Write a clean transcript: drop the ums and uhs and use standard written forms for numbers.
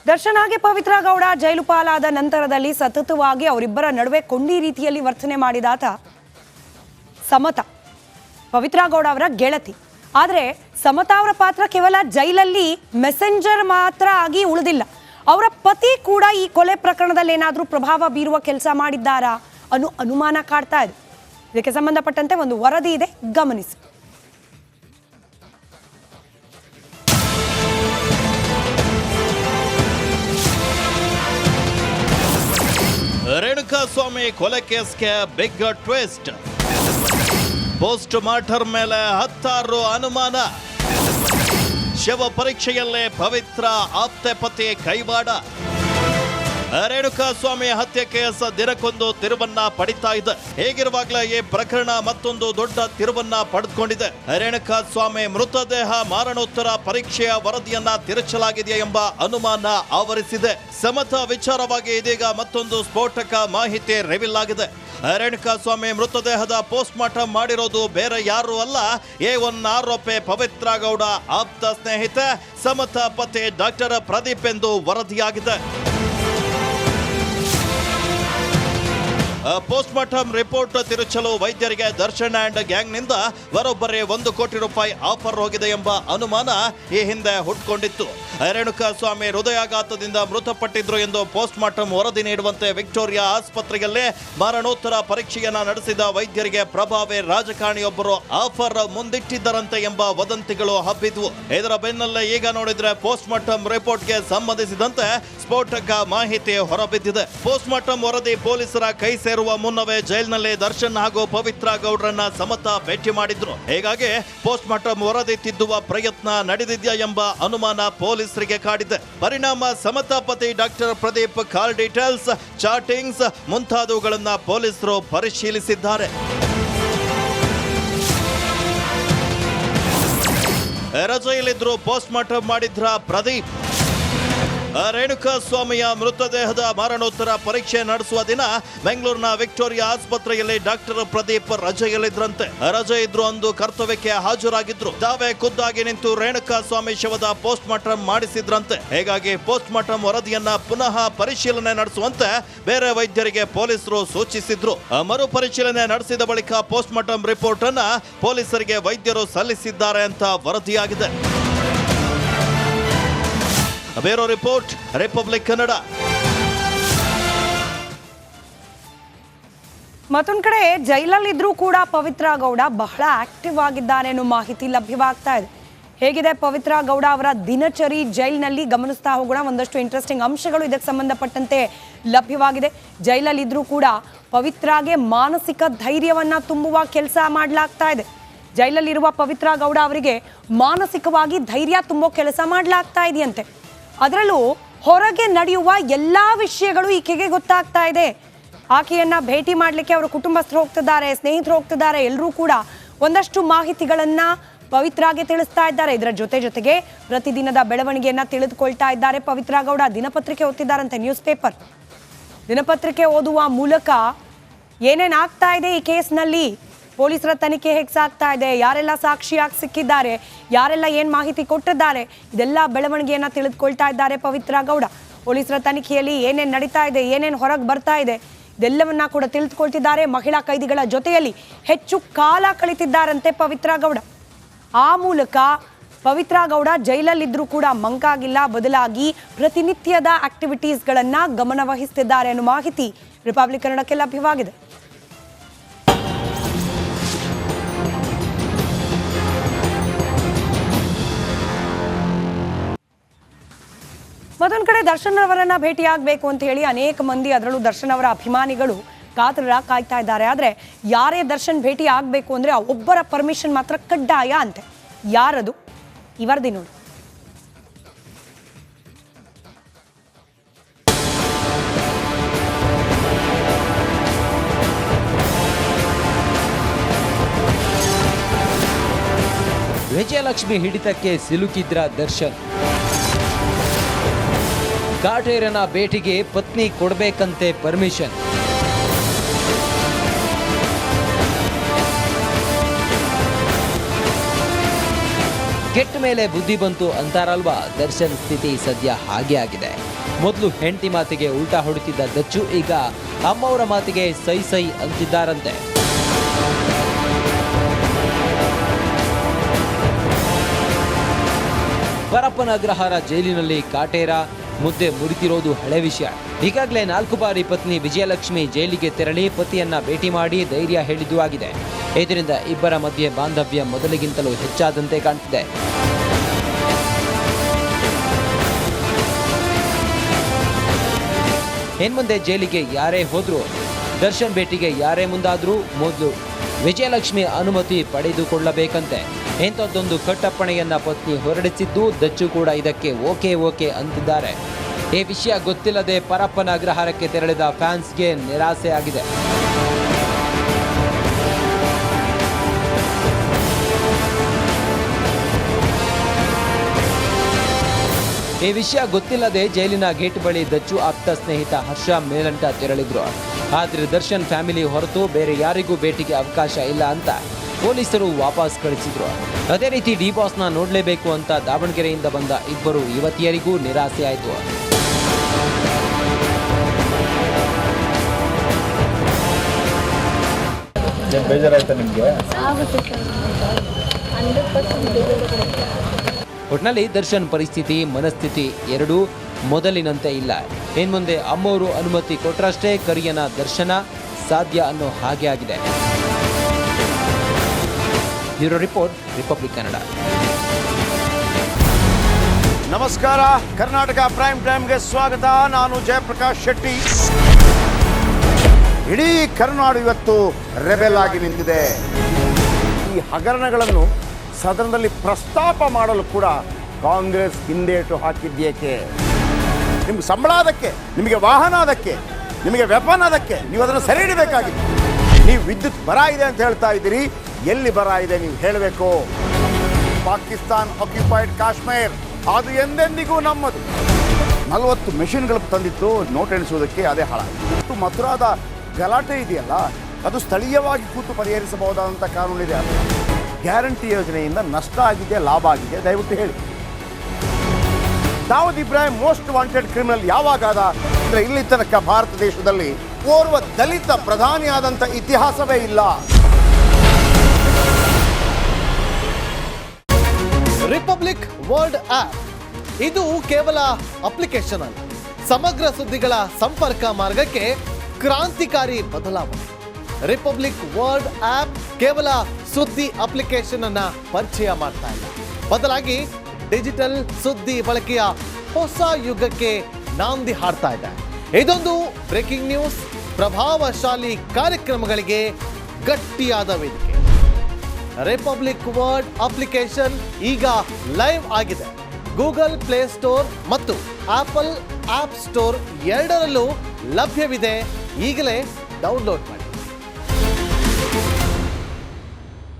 ದರ್ಶನ್ ಹಾಗೆ ಪವಿತ್ರ ಗೌಡ ಜೈಲು ಪಾಲಾದ ನಂತರದಲ್ಲಿ ಸತತವಾಗಿ ಅವರಿಬ್ಬರ ನಡುವೆ ಕೊಂಡಿ ರೀತಿಯಲ್ಲಿ ವರ್ತನೆ ಮಾಡಿದಾತ ಸಮತಾ, ಪವಿತ್ರ ಗೌಡ ಅವರ ಗೆಳತಿ. ಆದರೆ ಸಮತಾ ಅವರ ಪಾತ್ರ ಕೇವಲ ಜೈಲಲ್ಲಿ ಮೆಸೆಂಜರ್ ಮಾತ್ರ ಆಗಿ ಉಳಿದಿಲ್ಲ. ಅವರ ಪತಿ ಕೂಡ ಈ ಕೊಲೆ ಪ್ರಕರಣದಲ್ಲಿ ಏನಾದರೂ ಪ್ರಭಾವ ಬೀರುವ ಕೆಲಸ ಮಾಡಿದ್ದಾರಾ ಅನ್ನೋ ಅನುಮಾನ ಕಾಡ್ತಾ ಇದೆ. ಇದಕ್ಕೆ ಸಂಬಂಧಪಟ್ಟಂತೆ ಒಂದು ವರದಿ ಇದೆ, ಗಮನಿಸಿ. ರೇಣುಕಾಸ್ವಾಮಿ ಕೊಲೆ ಕೇಸ್ಗೆ ಬಿಗ್ ಟ್ವಿಸ್ಟ್. ಪೋಸ್ಟ್ ಮಾರ್ಟಮ್ ಮೇಲೆ 16 ಅನುಮಾನ. ಶವ ಪರೀಕ್ಷೆಯಲ್ಲೇ ಪವಿತ್ರ ಆಪ್ತೆ ಪತಿ ಕೈವಾಡ. ರೇಣುಕಾಸ್ವಾಮಿ ಹತ್ಯೆ ಕೇಸ್ ದಿನಕ್ಕೊಂದು ತಿರುವನ್ನ ಪಡಿತಾ ಇದೆ. ಹೇಗಿರುವಾಗಲೇ ಈ ಪ್ರಕರಣ ಮತ್ತೊಂದು ದೊಡ್ಡ ತಿರುವನ್ನ ಪಡೆದುಕೊಂಡಿದೆ. ರೇಣುಕಾಸ್ವಾಮಿ ಮೃತದೇಹ ಮಾರಣೋತ್ತರ ಪರೀಕ್ಷೆಯ ವರದಿಯನ್ನ ತಿರುಚಲಾಗಿದೆಯಾ ಎಂಬ ಅನುಮಾನ ಆವರಿಸಿದೆ. ಸಮತಾ ವಿಚಾರವಾಗಿ ಇದೀಗ ಮತ್ತೊಂದು ಸ್ಫೋಟಕ ಮಾಹಿತಿ ರಿವೀಲ್ ಆಗಿದೆ. ರೇಣುಕಾಸ್ವಾಮಿ ಮೃತದೇಹದ ಪೋಸ್ಟ್ ಮಾರ್ಟಮ್ ಮಾಡಿರೋದು ಬೇರೆ ಯಾರು ಅಲ್ಲ, A1 ಆರೋಪಿ ಪವಿತ್ರ ಗೌಡ ಆಪ್ತ ಸ್ನೇಹಿತೆ ಸಮತಾ ಪತಿ ಡಾಕ್ಟರ್ ಪ್ರದೀಪ್ ಎಂದು ವರದಿಯಾಗಿದೆ. ಪೋಸ್ಟ್ ಮಾರ್ಟಮ್ ರಿಪೋರ್ಟ್ ತಿರುಚಲು ವೈದ್ಯರಿಗೆ ದರ್ಶನ್ ಅಂಡ್ ಗ್ಯಾಂಗ್ನಿಂದ ಬರೋಬ್ಬರಿ 1 ಕೋಟಿ ರೂಪಾಯಿ ಆಫರ್ ಹೋಗಿದೆ ಎಂಬ ಅನುಮಾನ ಈ ಹಿಂದೆ ಹುಟ್ಕೊಂಡಿತ್ತು. ರೇಣುಕಾಸ್ವಾಮಿ ಹೃದಯಾಘಾತದಿಂದ ಮೃತಪಟ್ಟಿದ್ರು ಎಂದು ಪೋಸ್ಟ್ ಮಾರ್ಟಮ್ ವರದಿ ನೀಡುವಂತೆ ವಿಕ್ಟೋರಿಯಾ ಆಸ್ಪತ್ರೆಯಲ್ಲೇ ಮರಣೋತ್ತರ ಪರೀಕ್ಷೆಯನ್ನ ನಡೆಸಿದ ವೈದ್ಯರಿಗೆ ಪ್ರಭಾವಿ ರಾಜಕಾರಣಿಯೊಬ್ಬರು ಆಫರ್ ಮುಂದಿಟ್ಟಿದ್ದರಂತೆ ಎಂಬ ವದಂತಿಗಳು ಹಬ್ಬಿದ್ವು. ಇದರ ಬೆನ್ನಲ್ಲೇ ಈಗ ನೋಡಿದ್ರೆ ಪೋಸ್ಟ್ ಮಾರ್ಟಮ್ ರಿಪೋರ್ಟ್ಗೆ ಸಂಬಂಧಿಸಿದಂತೆ ಸ್ಫೋಟಕ ಮಾಹಿತಿ ಹೊರಬಿದ್ದಿದೆ. ಪೋಸ್ಟ್ ಮಾರ್ಟಮ್ ವರದಿ ಪೊಲೀಸರ ಕೈ ಸೇರುವ ಮುನ್ನವೇ ಜೈಲಿನಲ್ಲಿ ದರ್ಶನ್ ಹಾಗೂ ಪವಿತ್ರ ಗೌಡ್ರನ್ನ ಸಮತಾ ಭೇಟಿ ಮಾಡಿದ್ರು. ಹೀಗಾಗಿ ಪೋಸ್ಟ್ ಮಾರ್ಟಮ್ ವರದಿ ತಿದ್ದುವ ಪ್ರಯತ್ನ ನಡೆದಿದೆಯಾ ಎಂಬ ಅನುಮಾನ ಪೊಲೀಸರಿಗೆ ಕಾಡಿದೆ. ಪರಿಣಾಮ ಸಮತಾ ಪತಿ ಡಾಕ್ಟರ್ ಪ್ರದೀಪ್ ಕಾಲ್ ಡೀಟೇಲ್ಸ್, ಚಾಟಿಂಗ್ಸ್ ಮುಂತಾದವುಗಳನ್ನ ಪೊಲೀಸರು ಪರಿಶೀಲಿಸಿದ್ದಾರೆ. ರಜೆಯಲ್ಲಿದ್ರು ಪೋಸ್ಟ್ ಮಾರ್ಟಮ್ ಮಾಡಿದ್ರ ಪ್ರದೀಪ್. ರೇಣುಕಾಸ್ವಾಮಿಯ ಮೃತದೇಹದ ಮರಣೋತ್ತರ ಪರೀಕ್ಷೆ ನಡೆಸುವ ದಿನ ಬೆಂಗಳೂರಿನ ವಿಕ್ಟೋರಿಯಾ ಆಸ್ಪತ್ರೆಯಲ್ಲಿ ಡಾಕ್ಟರ್ ಪ್ರದೀಪ್ ರಜೆಯಲ್ಲಿದ್ರಂತೆ. ರಜೆ ಇದ್ರು ಅಂದು ಕರ್ತವ್ಯಕ್ಕೆ ಹಾಜರಾಗಿದ್ರು. ತಾವೇ ಖುದ್ದಾಗಿ ನಿಂತು ರೇಣುಕಾಸ್ವಾಮಿ ಶವದ ಪೋಸ್ಟ್ ಮಾರ್ಟಮ್ ಮಾಡಿಸಿದ್ರಂತೆ. ಹೀಗಾಗಿ ಪೋಸ್ಟ್ ಮಾರ್ಟಮ್ ವರದಿಯನ್ನ ಪುನಃ ಪರಿಶೀಲನೆ ನಡೆಸುವಂತೆ ಬೇರೆ ವೈದ್ಯರಿಗೆ ಪೊಲೀಸರು ಸೂಚಿಸಿದ್ರು. ಮರು ಪರಿಶೀಲನೆ ನಡೆಸಿದ ಬಳಿಕ ಪೋಸ್ಟ್ ಮಾರ್ಟಮ್ ರಿಪೋರ್ಟ್ ಅನ್ನ ಪೊಲೀಸರಿಗೆ ವೈದ್ಯರು ಸಲ್ಲಿಸಿದ್ದಾರೆ ಅಂತ ವರದಿಯಾಗಿದೆ. ಬೇರೋ ರಿಪೋರ್ಟ್, ರಿಪಬ್ಲಿಕ್ ಕನ್ನಡ. ಮತ್ತೊಂದು ಕಡೆ ಜೈಲಲ್ಲಿದ್ರೂ ಕೂಡ ಪವಿತ್ರ ಗೌಡ ಬಹಳ ಆಕ್ಟಿವ್ ಆಗಿದ್ದಾರೆ ಅನ್ನೋ ಮಾಹಿತಿ ಲಭ್ಯವಾಗ್ತಾ ಇದೆ. ಹೇಗಿದೆ ಪವಿತ್ರ ಗೌಡ ಅವರ ದಿನಚರಿ ಜೈಲಿನಲ್ಲಿ ಗಮನಿಸ್ತಾ ಹೋಗೋಣ. ಒಂದಷ್ಟು ಇಂಟ್ರೆಸ್ಟಿಂಗ್ ಅಂಶಗಳು ಇದಕ್ಕೆ ಸಂಬಂಧಪಟ್ಟಂತೆ ಲಭ್ಯವಾಗಿದೆ. ಜೈಲಲ್ಲಿದ್ರೂ ಕೂಡ ಪವಿತ್ರಾಗೆ ಮಾನಸಿಕ ಧೈರ್ಯವನ್ನ ತುಂಬುವ ಕೆಲಸ ಮಾಡಲಾಗ್ತಾ ಇದೆ. ಜೈಲಲ್ಲಿರುವ ಪವಿತ್ರ ಗೌಡ ಅವರಿಗೆ ಮಾನಸಿಕವಾಗಿ ಧೈರ್ಯ ತುಂಬೋ ಕೆಲಸ ಮಾಡಲಾಗ್ತಾ ಇದೆಯಂತೆ. ಅದರಲ್ಲೂ ಹೊರಗೆ ನಡೆಯುವ ಎಲ್ಲ ವಿಷಯಗಳು ಈಕೆಗೆ ಗೊತ್ತಾಗ್ತಾ ಇದೆ. ಆಕೆಯನ್ನ ಭೇಟಿ ಮಾಡಲಿಕ್ಕೆ ಅವರ ಕುಟುಂಬಸ್ಥರು ಹೋಗ್ತಿದ್ದಾರೆ, ಸ್ನೇಹಿತರು ಹೋಗ್ತಿದ್ದಾರೆ. ಎಲ್ಲರೂ ಕೂಡ ಒಂದಷ್ಟು ಮಾಹಿತಿಗಳನ್ನ ಪವಿತ್ರಾಗೆ ತಿಳಿಸ್ತಾ ಇದ್ದಾರೆ. ಇದರ ಜೊತೆಗೆ ಪ್ರತಿದಿನದ ಬೆಳವಣಿಗೆಯನ್ನ ತಿಳಿದುಕೊಳ್ತಾ ಇದ್ದಾರೆ. ಪವಿತ್ರ ಗೌಡ ದಿನಪತ್ರಿಕೆ ಓದ್ತಿದ್ದಾರಂತೆ, ನ್ಯೂಸ್ ಪೇಪರ್. ದಿನಪತ್ರಿಕೆ ಓದುವ ಮೂಲಕ ಏನೇನು ಆಗ್ತಾ ಇದೆ ಈ ಕೇಸ್ನಲ್ಲಿ, ಪೊಲೀಸರ ತನಿಖೆ ಹೇಗೆ ಸಾಗ್ತಾ ಇದೆ, ಯಾರೆಲ್ಲ ಸಾಕ್ಷಿಯಾಗಿ ಸಿಕ್ಕಿದ್ದಾರೆ, ಯಾರೆಲ್ಲ ಏನು ಮಾಹಿತಿ ಕೊಟ್ಟಿದ್ದಾರೆ, ಇದೆಲ್ಲ ಬೆಳವಣಿಗೆಯನ್ನು ತಿಳಿದುಕೊಳ್ತಾ ಇದ್ದಾರೆ ಪವಿತ್ರ ಗೌಡ. ಪೊಲೀಸರ ತನಿಖೆಯಲ್ಲಿ ಏನೇನು ನಡೀತಾ ಇದೆ, ಏನೇನು ಹೊರಗೆ ಬರ್ತಾ ಇದೆ, ಇದೆಲ್ಲವನ್ನ ಕೂಡ ತಿಳಿದುಕೊಳ್ತಿದ್ದಾರೆ. ಮಹಿಳಾ ಕೈದಿಗಳ ಜೊತೆಯಲ್ಲಿ ಹೆಚ್ಚು ಕಾಲ ಕಳೀತಿದ್ದಾರಂತೆ ಪವಿತ್ರ ಗೌಡ. ಆ ಮೂಲಕ ಪವಿತ್ರ ಗೌಡ ಜೈಲಲ್ಲಿದ್ದರೂ ಕೂಡ ಮಂಕಾಗಿಲ್ಲ, ಬದಲಾಗಿ ಪ್ರತಿನಿತ್ಯದ ಆಕ್ಟಿವಿಟೀಸ್ಗಳನ್ನು ಗಮನವಹಿಸ್ತಿದ್ದಾರೆ ಅನ್ನೋ ಮಾಹಿತಿ ರಿಪಬ್ಲಿಕ್ ಕನ್ನಡಕ್ಕೆ ಲಭ್ಯವಾಗಿದೆ. ಮತ್ತೊಂದು ಕಡೆ ದರ್ಶನ್ ಅವರನ್ನ ಭೇಟಿಯಾಗಬೇಕು ಅಂತ ಹೇಳಿ ಅನೇಕ ಮಂದಿ, ಅದರಲ್ಲೂ ದರ್ಶನ್ ಅವರ ಅಭಿಮಾನಿಗಳು ಕಾಯ್ತಾ ಇದ್ದಾರೆ. ಆದರೆ ಯಾರೇ ದರ್ಶನ್ ಭೇಟಿ ಆಗಬೇಕು ಅಂದರೆ ಒಬ್ಬರ ಪರ್ಮಿಷನ್ ಮಾತ್ರ ಕಡ್ಡಾಯ ಅಂತೆ. ಯಾರದು? ಈ ವರದಿ ನೋಡಿ. ವಿಜಯಲಕ್ಷ್ಮಿ ಹಿಡಿತಕ್ಕೆ ಸಿಲುಕಿದ್ರ ದರ್ಶನ್. ಕಾಟೇರನ ಭೇಟಿಗೆ ಪತ್ನಿ ಕೊಡಬೇಕಂತೆ ಪರ್ಮಿಷನ್. ಕೆಟ್ಟ ಮೇಲೆ ಬುದ್ಧಿ ಬಂತು ಅಂತಾರಲ್ವಾ, ದರ್ಶನ್ ಸ್ಥಿತಿ ಸದ್ಯ ಹಾಗೆ ಆಗಿದೆ. ಮೊದಲು ಹೆಂಡತಿ ಮಾತಿಗೆ ಉಲ್ಟಾ ಹೊಡುತ್ತಿದ್ದ ದಚ್ಚು ಈಗ ಅಮ್ಮವರ ಮಾತಿಗೆ ಸೈ ಸೈ ಅಂತಿದ್ದಾರಂತೆ. ಪರಪ್ಪನ ಅಗ್ರಹಾರ ಜೈಲಿನಲ್ಲಿ ಕಾಟೇರ ಮುದ್ದೆ ಮುರಿತಿರೋದು ಹಳೆ ವಿಷಯ. ಈಗಾಗಲೇ 4 ಬಾರಿ ಪತ್ನಿ ವಿಜಯಲಕ್ಷ್ಮಿ ಜೈಲಿಗೆ ತೆರಳಿ ಪತಿಯನ್ನ ಭೇಟಿ ಮಾಡಿ ಧೈರ್ಯ ಹೇಳಿದ್ದು ಆಗಿದೆ. ಇದರಿಂದ ಇಬ್ಬರ ಮಧ್ಯೆ ಬಾಂಧವ್ಯ ಮೊದಲಿಗಿಂತಲೂ ಹೆಚ್ಚಾದಂತೆ ಕಾಣ್ತಿದೆ. ಇನ್ಮುಂದೆ ಜೈಲಿಗೆ ಯಾರೇ ಹೋದ್ರು, ದರ್ಶನ್ ಭೇಟಿಗೆ ಯಾರೇ ಮುಂದಾದ್ರೂ ಮೊದಲು ವಿಜಯಲಕ್ಷ್ಮಿ ಅನುಮತಿ ಪಡೆದುಕೊಳ್ಳಬೇಕಂತೆ. ಇಂಥದ್ದೊಂದು ಕಟ್ಟಪ್ಪಣೆಯನ್ನ ಪತ್ನಿ ಹೊರಡಿಸಿದ್ದು, ದಚ್ಚು ಕೂಡ ಇದಕ್ಕೆ ಓಕೆ ಅಂತಿದ್ದಾರೆ. ಈ ವಿಷಯ ಗೊತ್ತಿಲ್ಲದೆ ಪರಪ್ಪನ ಅಗ್ರಹಾರಕ್ಕೆ ತೆರಳಿದ ಫ್ಯಾನ್ಸ್ಗೆ ನಿರಾಸೆ ಆಗಿದೆ. ಈ ವಿಷಯ ಗೊತ್ತಿಲ್ಲದೆ ಜೈಲಿನ ಗೇಟ್ ಬಳಿ ದಚ್ಚು ಆಪ್ತ ಸ್ನೇಹಿತ ಹರ್ಷ ಮೇಲಂಟ ತೆರಳಿದ್ರು. ಆದ್ರೆ ದರ್ಶನ್ ಫ್ಯಾಮಿಲಿ ಹೊರತು ಬೇರೆ ಯಾರಿಗೂ ಭೇಟಿಗೆ ಅವಕಾಶ ಇಲ್ಲ ಅಂತ ಪೊಲೀಸರು ವಾಪಸ್ ಕಳಿಸಿದ್ರು. ಅದೇ ರೀತಿ ಡಿ ಬಾಸ್ನ ನೋಡಲೇಬೇಕು ಅಂತ ದಾವಣಗೆರೆಯಿಂದ ಬಂದ ಇಬ್ಬರು ಯುವತಿಯರಿಗೂ ನಿರಾಸೆ ಆಯಿತು. ಬೇಜಾರಾಯ್ತಾ ನಿಮಗೆ? ಒಟ್ನಲ್ಲಿ ದರ್ಶನ್ ಪರಿಸ್ಥಿತಿ ಮನಸ್ಥಿತಿ ಎರಡೂ ಮೊದಲಿನಂತೆ ಇಲ್ಲ. ಇನ್ಮುಂದೆ ಅಮ್ಮವರು ಅನುಮತಿ ಕೊಟ್ಟರಷ್ಟೇ ಕರಿಯನ ದರ್ಶನ ಸಾಧ್ಯ ಅನ್ನೋ ಹಾಗೆ ಆಗಿದೆ. Bureau report, republic Kannada. ನಮಸ್ಕಾರ, ಕರ್ನಾಟಕ ಪ್ರೈಮ್ ಟೈಮ್ಗೆ ಸ್ವಾಗತ. ನಾನು ಜಯಪ್ರಕಾಶ್ ಶೆಟ್ಟಿ. ಇಡೀ ಕರ್ನಾಡು ಇವತ್ತು ರೆಬೆಲ್ ಆಗಿ ನಿಂತಿದೆ. ಈ ಹಗರಣಗಳನ್ನು ಸದನದಲ್ಲಿ ಪ್ರಸ್ತಾಪ ಮಾಡಲು ಕೂಡ ಕಾಂಗ್ರೆಸ್ ಹಿಂದೇಟು ಹಾಕಿದ್ದೇಕೆ? ನಿಮ್ಗೆ ಸಂಬಳ ಅದಕ್ಕೆ, ನಿಮಗೆ ವಾಹನ ಅದಕ್ಕೆ, ನಿಮಗೆ ವೆಪನ್ ಅದಕ್ಕೆ, ನೀವು ಅದನ್ನು ಸೆರೆ ಹಿಡಿಬೇಕಾಗಿದೆ. ನೀವು ವಿದ್ಯುತ್ ಬರ ಇದೆ ಅಂತ ಹೇಳ್ತಾ ಇದ್ದೀರಿ, ಎಲ್ಲಿ ಬರ ಇದೆ ನೀವು ಹೇಳಬೇಕು. ಪಾಕಿಸ್ತಾನ್ ಆಕ್ಯುಪೈಡ್ ಕಾಶ್ಮೀರ್ ಅದು ಎಂದೆಂದಿಗೂ ನಮ್ಮದು. 40 ಮೆಷಿನ್ಗಳು ತಂದಿತ್ತು ನೋಟ್ ಎಣಿಸುವುದಕ್ಕೆ, ಅದೇ ಹಾಳಾಯಿತು. ಮಥುರಾದ ಗಲಾಟೆ ಇದೆಯಲ್ಲ, ಅದು ಸ್ಥಳೀಯವಾಗಿ ಕೂತು ಪರಿಹರಿಸಬಹುದಾದಂಥ ಕಾನೂನಿದೆ. ಗ್ಯಾರಂಟಿ ಯೋಜನೆಯಿಂದ ನಷ್ಟ ಆಗಿದೆ, ಲಾಭ ಆಗಿದೆ, ದಯವಿಟ್ಟು ಹೇಳಿ. Dawood Ibrahim most wanted criminal ಯಾವಾಗಾದ ಅಂದರೆ ಇಲ್ಲಿ ತನಕ ಭಾರತ ದೇಶದಲ್ಲಿ ಓರ್ವ ದಲಿತ ಪ್ರಧಾನಿಯಾದಂಥ ಇತಿಹಾಸವೇ ಇಲ್ಲ. ರಿಪಬ್ಲಿಕ್ ವರ್ಲ್ಡ್ ಆಪ್ ಇದು ಕೇವಲ ಅಪ್ಲಿಕೇಶನ್ ಅಲ್ಲ, ಸಮಗ್ರ ಸುದ್ದಿಗಳ ಸಂಪರ್ಕ ಮಾರ್ಗಕ್ಕೆ ಕ್ರಾಂತಿಕಾರಿ ಬದಲಾವಣೆ. ರಿಪಬ್ಲಿಕ್ ವರ್ಲ್ಡ್ ಆಪ್ ಕೇವಲ ಸುದ್ದಿ ಅಪ್ಲಿಕೇಶನ್ ಅನ್ನ ಪರಿಚಯ ಮಾಡ್ತಾ ಇಲ್ಲ, ಬದಲಾಗಿ ಡಿಜಿಟಲ್ ಸುದ್ದಿ ಬಳಕೆಯ ಹೊಸ ಯುಗಕ್ಕೆ ನಾಂದಿ ಹಾಡ್ತಾ ಇದೆ. ಇದೊಂದು ಬ್ರೇಕಿಂಗ್ ನ್ಯೂಸ್, ಪ್ರಭಾವಶಾಲಿ ಕಾರ್ಯಕ್ರಮಗಳಿಗೆ ಗಟ್ಟಿಯಾದ ವೇದಿಕೆ. ರಿಪಬ್ಲಿಕ್ ವರ್ಲ್ಡ್ ಅಪ್ಲಿಕೇಶನ್ ಈಗ ಲೈವ್ ಆಗಿದೆ. ಗೂಗಲ್ ಪ್ಲೇ ಸ್ಟೋರ್ ಮತ್ತು ಆಪಲ್ ಆಪ್ ಸ್ಟೋರ್ ಎರಡರಲ್ಲೂ ಲಭ್ಯವಿದೆ. ಈಗಲೇ ಡೌನ್ಲೋಡ್ ಮಾಡಿ.